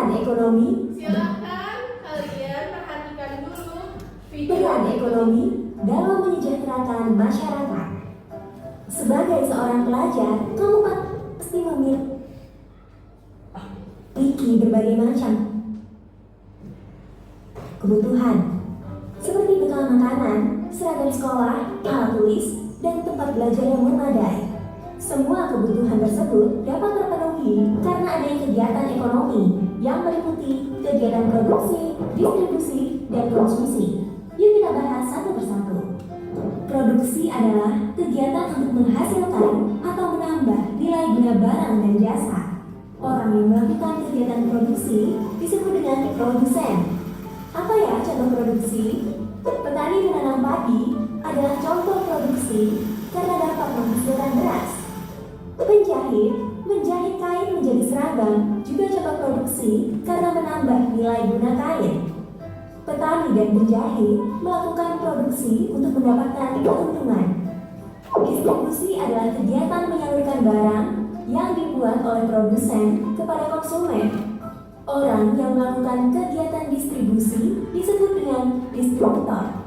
Peran ekonomi. Silakan kalian perhatikan dulu Peran ekonomi dalam menyejahterakan masyarakat. Sebagai seorang pelajar, kamu pasti memiliki berbagai macam kebutuhan, seperti bekal makanan, seragam sekolah, alat tulis, dan tempat belajar yang memadai. Semua kebutuhan tersebut dapat terpenuhi karena adanya kegiatan ekonomi yang meliputi kegiatan produksi, distribusi, dan konsumsi. Yuk kita bahas satu persatu. Produksi adalah kegiatan untuk menghasilkan atau menambah nilai guna barang dan jasa. Orang yang melakukan kegiatan produksi disebut dengan produsen. Apa ya contoh produksi? Petani menanam padi adalah contoh produksi karena dapat menghasilkan beras. Penjahit menjahit kain menjadi seragam juga contoh produksi karena menambah nilai guna kain. Petani dan penjahit melakukan produksi untuk mendapatkan keuntungan. Distribusi adalah kegiatan menyalurkan barang yang dibuat oleh produsen kepada konsumen. Orang yang melakukan kegiatan distribusi disebut dengan distributor.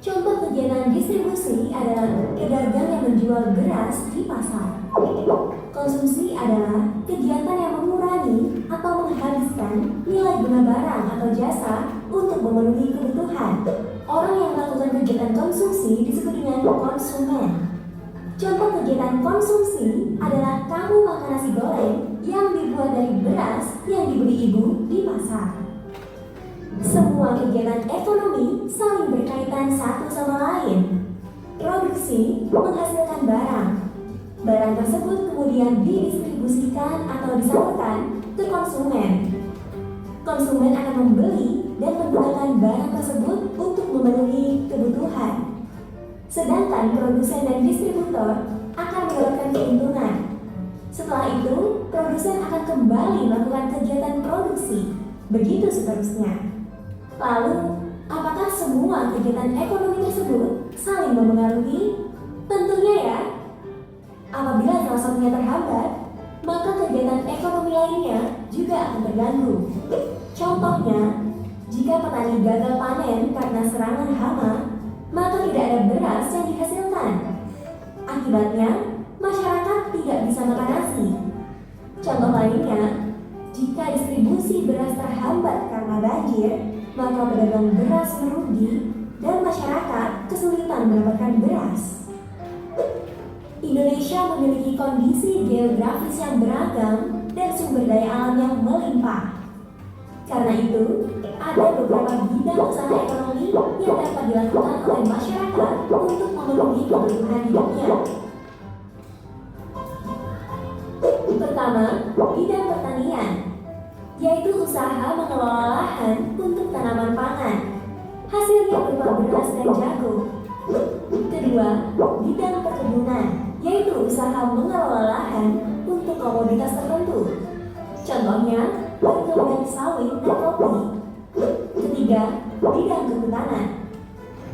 Contoh kegiatan distribusi adalah pedagang yang menjual beras di pasar. Konsumsi adalah kegiatan yang mengurangi atau menghabiskan nilai guna barang atau jasa untuk memenuhi kebutuhan. Orang yang melakukan kegiatan konsumsi disebut dengan konsumen. Contoh kegiatan konsumsi adalah kamu makan nasi goreng yang dibuat dari beras yang dibeli ibu di pasar. Semua kegiatan ekonomi saling berkaitan satu sama lain. Produksi menghasilkan barang. Barang tersebut kemudian didistribusikan atau disalurkan ke konsumen. Konsumen akan membeli dan menggunakan barang tersebut untuk memenuhi kebutuhan. Sedangkan produsen dan distributor akan mendapatkan keuntungan. Setelah itu, produsen akan kembali melakukan kegiatan produksi. Begitu seterusnya. Lalu, apakah semua kegiatan ekonomi tersebut saling memengaruhi? Tentunya ya. Apabila salah satunya terhambat, maka kegiatan ekonomi lainnya juga akan terganggu. Contohnya, jika petani gagal panen karena serangan hama, maka tidak ada beras yang dihasilkan. Akibatnya, masyarakat tidak bisa makan nasi. Contoh lainnya, jika distribusi beras terhambat karena banjir, maka pedagang beras merugi dan masyarakat kesulitan mendapatkan beras. Indonesia memiliki kondisi geografis yang beragam dan sumber daya alam yang melimpah. Karena itu, ada beberapa bidang usaha ekonomi yang dapat dilakukan oleh masyarakat untuk memenuhi kebutuhan hidupnya. Pertama, bidang pertanian, yaitu usaha mengelola lahan untuk tanaman pangan. Hasilnya berupa beras dan jagung. Kedua, bidang perkebunan, yaitu usaha mengelola lahan untuk komoditas tertentu. Contohnya, perkebunan sawit dan kopi. Ketiga, bidang kehutanan,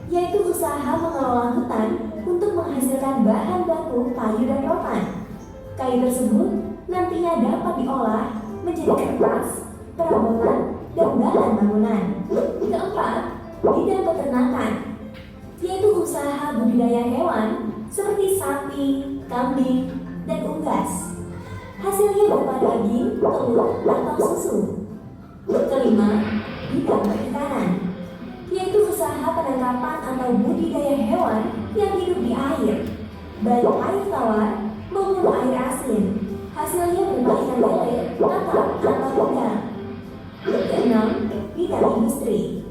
yaitu usaha mengelola hutan untuk menghasilkan bahan baku kayu dan rotan. Kayu tersebut nantinya dapat diolah menjadi kertas, perabotan, dan bahan bangunan. Keempat, bidang peternakan, yaitu usaha budidaya hewan seperti sapi, kambing, dan unggas. Hasilnya berupa daging, telur, atau susu. Kelima, bidang perikanan, yaitu usaha penangkapan atau budidaya hewan yang hidup di air, baik air tawar maupun air asin. Hasilnya berupa ikan lele, kakap, atau udang. Keenam, bidang industri,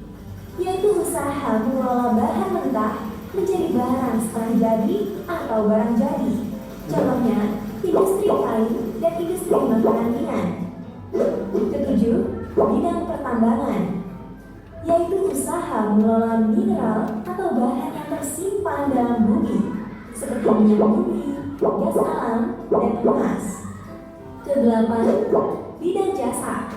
yaitu usaha mengelola bahan mentah menjadi barang setengah jadi atau barang jadi. Contohnya, industri kain dan industri makanan ringan. Ketujuh, bidang pertambangan, yaitu usaha mengelola mineral atau bahan yang tersimpan dalam bumi, seperti minyak bumi, gas alam, dan emas. Kedelapan, bidang jasa,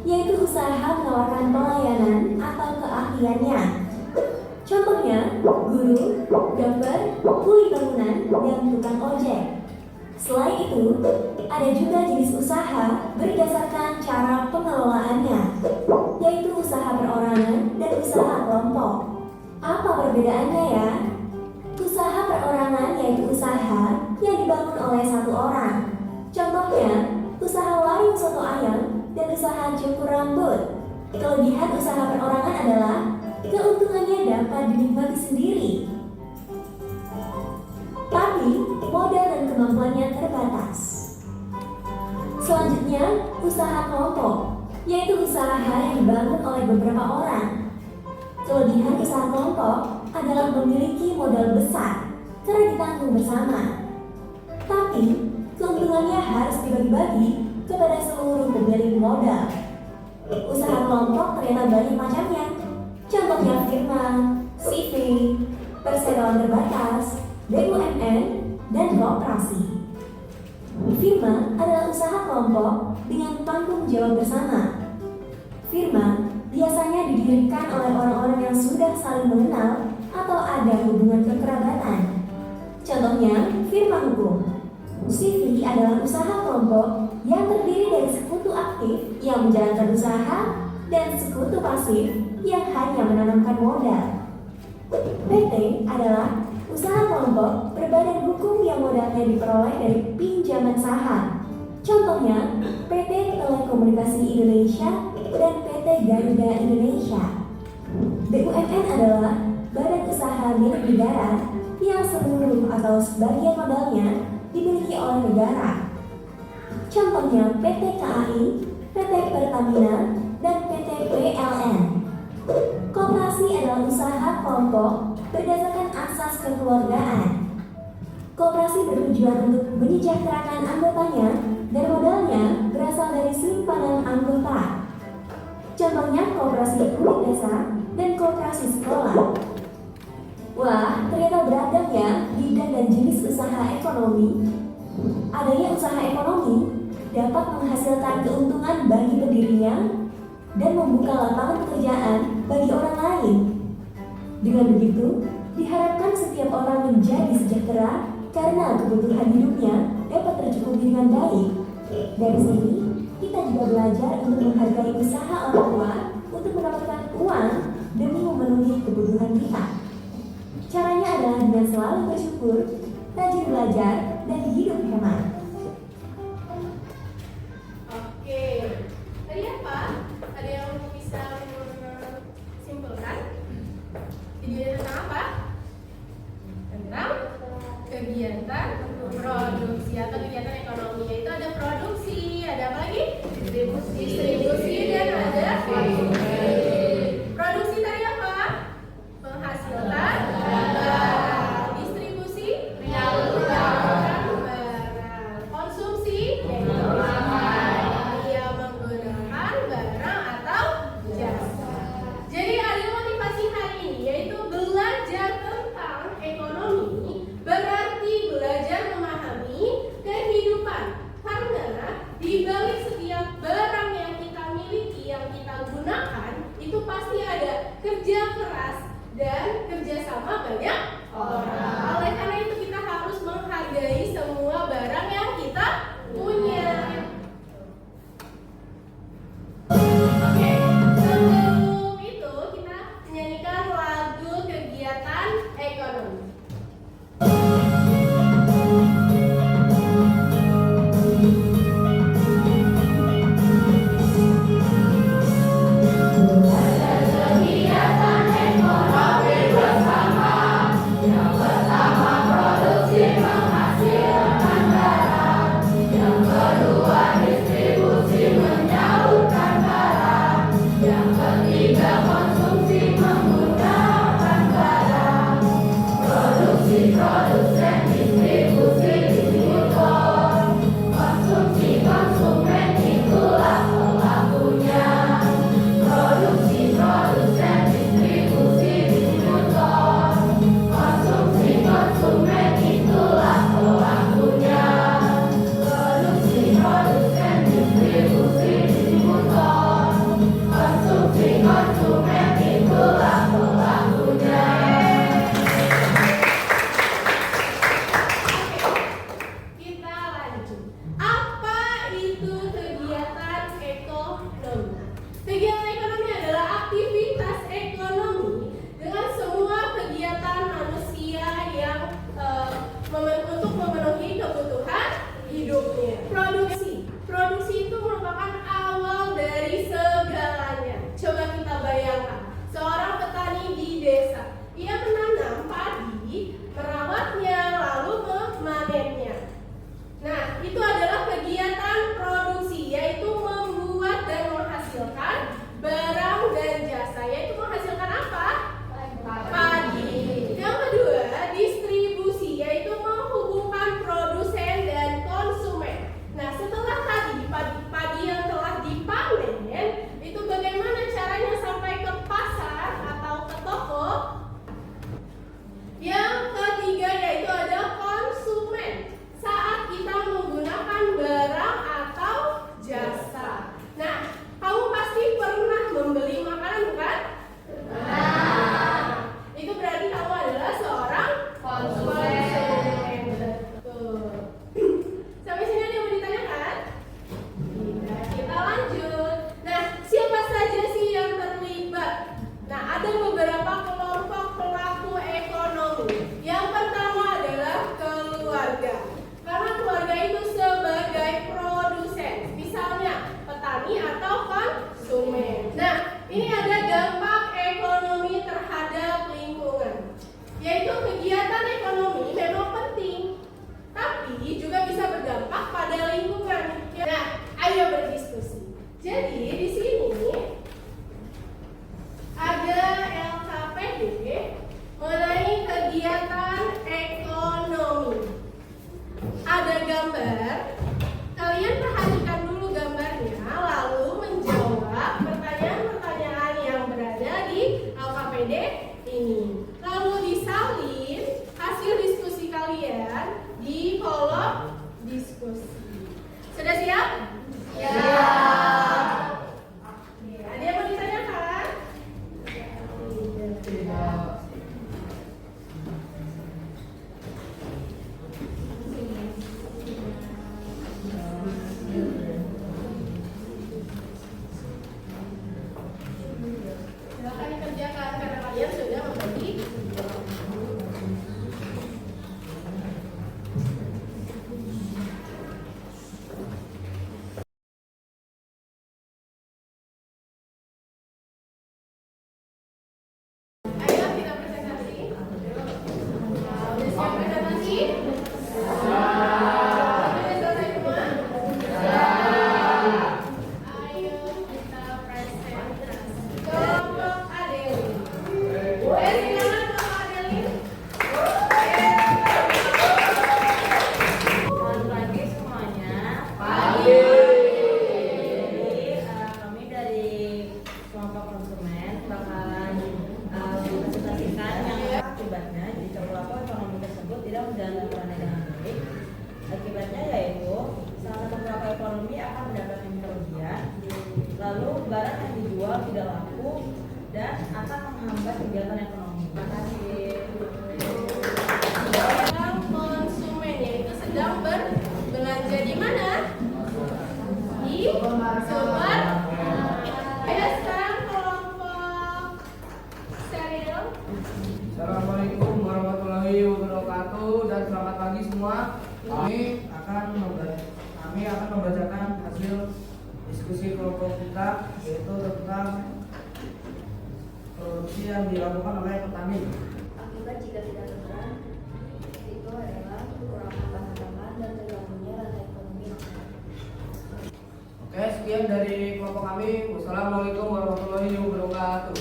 yaitu usaha menawarkan pelayanan atau keahliannya. Contohnya, guru, dokter, kuli bangunan, dan tukang ojek. Selain itu, ada juga jenis usaha berdasarkan cara pengelolaannya, yaitu usaha perorangan dan usaha kelompok. Apa perbedaannya ya? Usaha perorangan yaitu usaha yang dibangun oleh satu orang. Contohnya, usaha warung soto ayam dan usaha cukur rambut. Kelebihan usaha perorangan adalah keuntungannya dapat dinikmati sendiri, tapi modal dan kemampuannya terbatas. Selanjutnya, usaha kelompok, yaitu usaha yang dibangun oleh beberapa orang. Kelebihan usaha kelompok adalah memiliki modal besar karena ditanggung bersama. Tapi, keuntungannya harus dibagi-bagi kepada seluruh pemilik modal. Usaha kelompok ternyata banyak macamnya. Contohnya firma, CV, perseroan terbatas, BUMN, dan koperasi. Firma adalah usaha kelompok dengan tanggung jawab bersama. Firma biasanya didirikan oleh orang-orang yang sudah saling mengenal atau ada hubungan kekerabatan. Contohnya, firma hukum. CV adalah usaha kelompok yang terdiri dari sekutu aktif yang menjalankan usaha dan sekutu pasif yang hanya menanamkan modal. PT adalah usaha kelompok berbadan hukum yang modalnya diperoleh dari pinjaman saham. Contohnya, PT Telekomunikasi Indonesia dan PT Garuda Indonesia. BUMN adalah badan usaha milik negara yang seluruh atau sebagian modalnya dimiliki oleh negara. Contohnya PT KAI, PT Pertamina, dan PT PLN. Koperasi adalah usaha kelompok berdasarkan asas kekeluargaan. Koperasi bertujuan untuk menyejahterakan anggotanya dan modalnya berasal dari simpanan anggota. Contohnya koperasi unit desa dan koperasi sekolah. Wah, ternyata beragam ya bidang dan jenis usaha ekonomi. Adanya usaha ekonomi dapat menghasilkan keuntungan bagi pendirinya dan membuka lapangan pekerjaan bagi orang lain. Dengan begitu, diharapkan setiap orang menjadi sejahtera karena kebutuhan hidupnya dapat tercukupi dengan baik. Dari sini, kita juga belajar untuk menghargai usaha orang tua untuk mendapatkan uang demi memenuhi kebutuhan kita. Caranya adalah dengan selalu bersyukur, rajin belajar, dan hidup hemat. Oke, tadi apa? Ada yang bisa simpulkan? Video tentang apa? Tentang kegiatan produksi atau kegiatan ekonomi, yaitu ada produksi, ada apa lagi? Distribusi dan ada konsumsi. Produksi tadi apa? Menghasilkan barang. Distribusi menyalurkan barang. Konsumsi yaitu ia menggunakan barang atau jasa. Jadi ada motivasi hari ini yaitu belajar tentang ekonomi berarti belajar memahami kehidupan, karena di balik setiap barang yang kita miliki, yang kita gunakan, itu pasti ada kerja keras dan kerjasama banyak orang. Oleh karena itu kita harus menghargai semua barang yang kita punya. Oke, sebelum itu kita menyanyikan lagu kegiatan ekonomi. Kegiatan ekonomi bersama yang barang yang dijual tidak laku dan akan menghambat kegiatan ekonomi. Terima kasih. Sedang konsumen yaitu sedang berbelanja di mana? Di supermarket. Ayo sekarang kelompok Serial. Assalamualaikum warahmatullahi wabarakatuh dan selamat pagi semua. Kami akan membacakan hasil diskusi kelompok kita, yaitu tentang produksi yang dilakukan oleh petani. Akibat jika tidak terang, itu adalah kekurangan bahan pangan dan terganggunya rantai ekonomi nasional. Oke, sekian dari kelompok kami. Wassalamualaikum warahmatullahi wabarakatuh.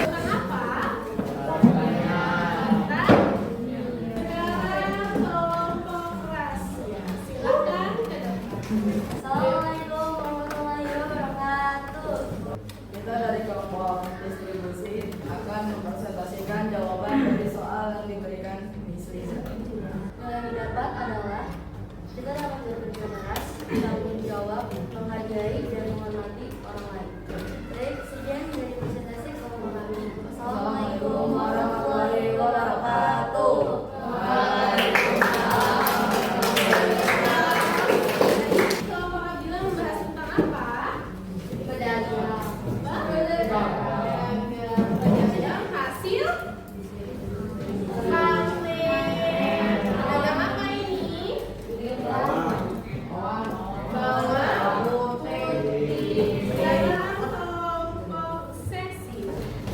Kenapa? Kelompok kelas. Ya, silakan ke depan. Assalamualaikum warahmatullahi wabarakatuh. Kita dari kelompok distribusi akan mempresentasikan jawaban dari soal yang diberikan Miss Liza. Yang didapat adalah kita dapat bekerja keras, bertanggung jawab, menghargai dan menghormati orang lain. Baik, sekian dari presentasi kelompok kami. Assalamualaikum warahmatullahi wabarakatuh. Kelompok Abdillah membahas tentang apa? Pedagang. Pedagang hasil panen. Pedagang apa ini? Bawang putih. Sekarang kelompok seksi.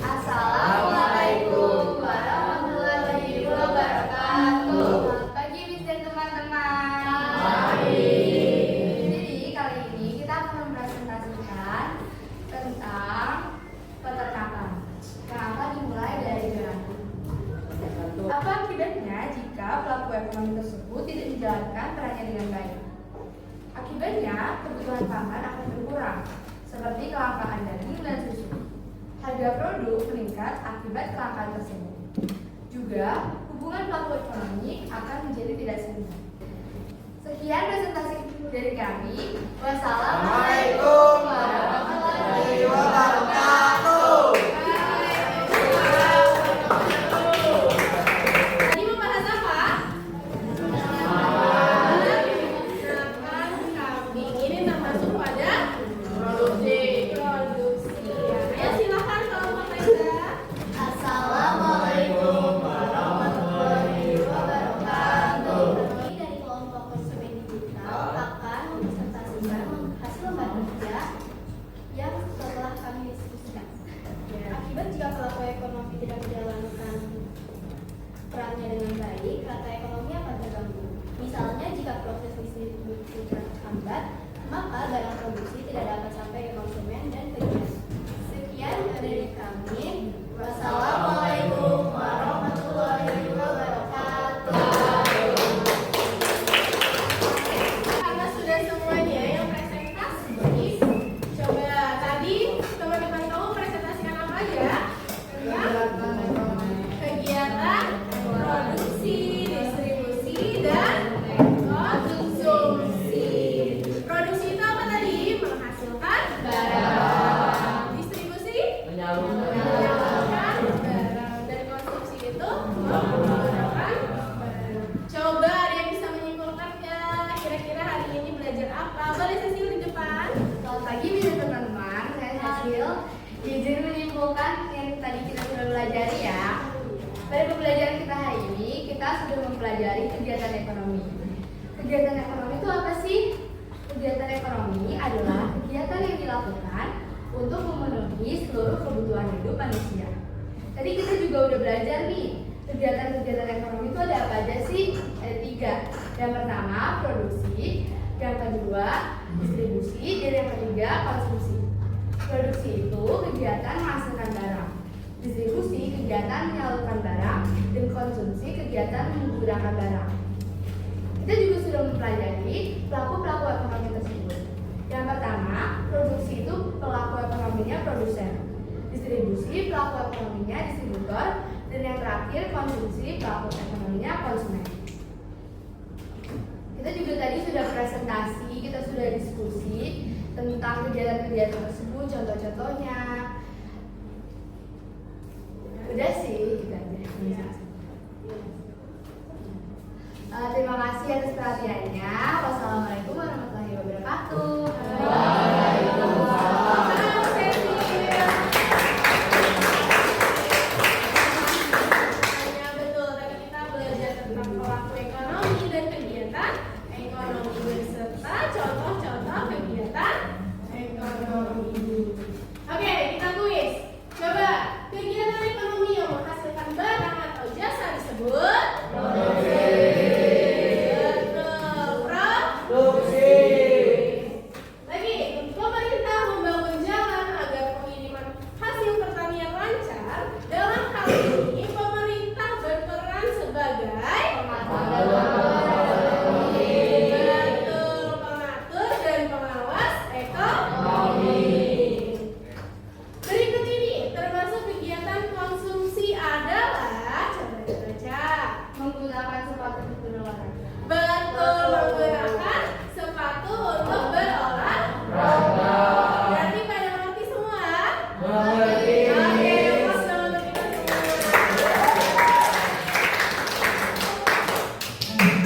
Assalamualaikum warahmatullahi wabarakatuh. Selamat pagi, Miss dan teman-teman. Jadi kali ini kita akan mempresentasikan tentang peternakan yang akan dimulai dari gerakan. Apa akibatnya jika pelaku ekonomi tersebut tidak menjalankan perannya dengan baik? Akibatnya kebutuhan pangan akan berkurang, seperti kelangkaan daging dan susu. Harga produk meningkat akibat kelangkaan tersebut. Juga hubungan pelaku ekonomi akan menjadi tidak seimbang. Sekian presentasi dari kami. Wassalamualaikum warahmatullahi wabarakatuh. Tadi membahas apa? Peternakan kambing. Ini termasuk pada produksi. Ayo silakan kelompok Reza. Assalamualaikum warahmatullahi wabarakatuh. Kami dari kelompok konsumen digital akan mempresentasikan hasil lembar kerja yang telah kami diskusikan. Akibat jika pelaku ekonomi tidak menjalankan perannya dengan baik, rantai ekonomi akan terganggu. Misalnya jika proses distribusi terhambat, maka barang produksi tidak dapat sampai ke konsumen dan penjual. Sekian dari kami. Wassalamualaikum warahmatullahi wabarakatuh. Karena sudah semuanya yang presentasi, coba tadi teman-teman kamu presentasikan apa aja? Tentang kegiatan produksi, distribusi, dan konsumsi. Produksi itu apa tadi? Menghasilkan barang. Distribusi? Menyalurkan barang. Dan konsumsi itu menggunakan barang. Coba ada yang bisa menyimpulkan nggak? Kira-kira hari ini belajar apa? Boleh Cecil di depan? Selamat pagi teman-teman, saya Cecil. Izin menyimpulkan yang tadi kita sudah pelajari ya. Pada pembelajaran kita hari ini, kita sudah mempelajari kegiatan ekonomi. Kegiatan ekonomi itu apa sih? Kegiatan ekonomi adalah kegiatan yang dilakukan untuk memenuhi seluruh kebutuhan hidup manusia. Tadi kita juga udah belajar nih, kegiatan-kegiatan ekonomi itu ada apa aja sih? Ada 3. Yang pertama, produksi. Yang kedua, distribusi. Dan yang ketiga, konsumsi. Produksi itu kegiatan menghasilkan barang. Distribusi kegiatan menyalurkan barang. Dan konsumsi kegiatan menggunakan barang. Kita juga sudah mempelajari pelaku-pelaku ekonomi tersebut. Yang pertama, produksi itu pelaku ekonominya produsen. Distribusi pelaku ekonominya distributor. Dan yang terakhir, konsumsi pelaku ekonominya konsumen. Kita juga tadi sudah presentasi, kita sudah diskusi kegiatan-kegiatan tersebut, contoh-contohnya. Udah sih, gitu aja. Terima kasih atas perhatiannya. Wassalamualaikum warahmatullahi wabarakatuh. Hanya betul, tadi kita belajar tentang pelaku ekonomi dan kegiatan ekonomi beserta contoh-contoh kegiatan ekonomi. Oke, kita kuis. Coba, kegiatan ekonomi yang menghasilkan barang atau jasa disebut? Lagi, pemerintah membangun jalan agar pengiriman hasil pertanian lancar. Dalam hal ini, pemerintah berperan sebagai betul, pengatur dan pengawas ekonomi. Berikut ini termasuk kegiatan konsumsi adalah, coba dibaca. Menggunakan sepatu untuk berolahraga. Betul, menggunakan sepatu untuk berolahraga. Berarti pada mengerti semua? Mengerti. Oke, pas dong untuk kita semua.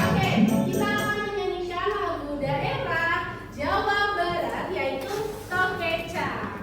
Oke, kita akan menyanyikan lagu daerah Jawa Barat yaitu Tokeca.